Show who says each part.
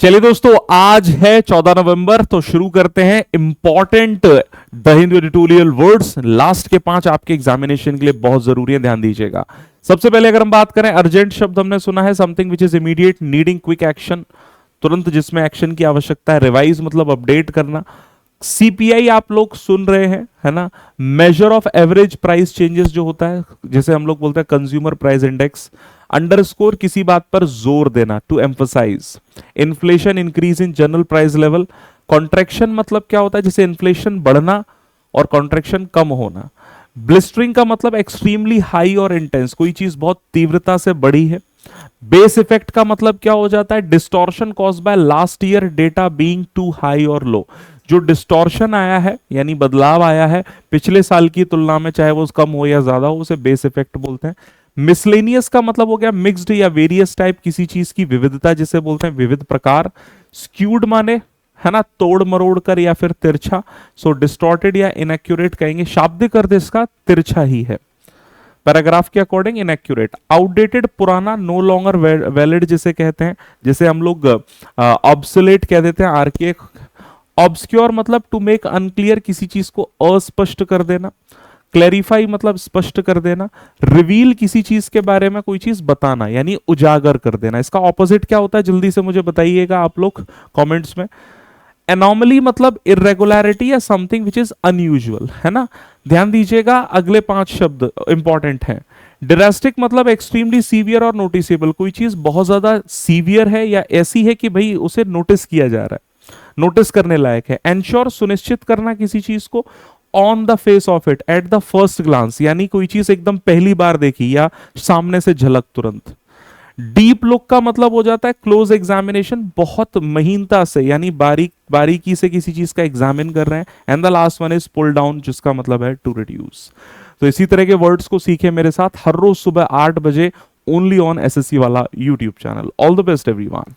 Speaker 1: चलिए दोस्तों, आज है 14 नवंबर, तो शुरू करते हैं important the Hindu editorial words. Last के 5 आपके एग्जामिनेशन के लिए बहुत जरूरी है, ध्यान दीजिएगा। सबसे पहले अगर हम बात करें, अर्जेंट शब्द हमने सुना है something which is immediate, needing quick action, तुरंत जिसमें एक्शन की आवश्यकता है। रिवाइज मतलब अपडेट करना। सीपीआई आप लोग सुन रहे हैं, है ना। Measure of average price changes जो होता है, जैसे हम लोग बोलते हैं कंज्यूमर प्राइस इंडेक्स। अंडरस्कोर किसी बात पर जोर देना, to emphasize. Inflation increase in general price level. Contraction मतलब क्या होता है, जैसे इन्फ्लेशन बढ़ना और कॉन्ट्रैक्शन कम होना। ब्लिस्टरिंग का मतलब एक्सट्रीमली हाई और इंटेंस, कोई चीज बहुत तीव्रता से बढ़ी है। बेस इफेक्ट का मतलब क्या हो जाता है, distortion cause by last year data being too high और लो। जो डिस्टॉर्शन आया है यानी बदलाव आया है पिछले साल की तुलना में, चाहे वो कम हो या ज्यादा हो, उसे बेस इफेक्ट बोलते हैं। मिसलेनियस का मतलब हो गया मिक्स्ड या वेरियस टाइप, किसी चीज की विविधता जिसे बोलते हैं, विविध प्रकार। स्क्यूड माने, है ना, तोड़ मरोड़ कर या फिर तिरछा। सो डिस्टॉर्टेड या इनएक्यूरेट कहेंगे। शाब्दिक अर्थ इसका तिरछा ही है। पैराग्राफ के अकॉर्डिंग इनएक्यूरेट। आउटडेटेड पुराना, नो लॉन्गर वैलिड जिसे कहते हैं, जिसे हम लोग ऑब्सोलेट कह देते हैं, आर्केक। ऑब्सक्योर मतलब टू मेक अनक्लियर, किसी चीज को अस्पष्ट कर देना। क्लैरिफाई मतलब स्पष्ट कर देना। रिवील किसी चीज के बारे में कोई चीज बताना यानी उजागर कर देना। इसका ऑपोजिट क्या होता है, जल्दी से मुझे बताइएगा आप लोग कमेंट्स में। एनॉमली मतलब इरेगुलरिटी या समथिंग विच इज अनयूजुअल, है ना। ध्यान दीजिएगा, अगले 5 शब्द इंपॉर्टेंट हैं। ड्रास्टिक मतलब एक्सट्रीमली सीवियर और नोटिसेबल, कोई चीज बहुत ज्यादा सीवियर है या ऐसी है कि भाई उसे नोटिस किया जा रहा है, नोटिस करने लायक है। एंश्योर सुनिश्चित करना किसी चीज को। On the face of it, at the first glance, यानी कोई चीज एकदम पहली बार देखी या सामने से झलक तुरंत। डीप लुक का मतलब हो जाता है क्लोज एग्जामिनेशन, बहुत महीनता से यानी बारीकी से किसी चीज का एग्जामिन कर रहे हैं। And the last one is pull down, जिसका मतलब है टू रिड्यूस। तो इसी तरह के वर्ड्स को सीखे मेरे साथ हर रोज सुबह 8 बजे, ओनली ऑन एसएससी वाला YouTube channel. All the best everyone.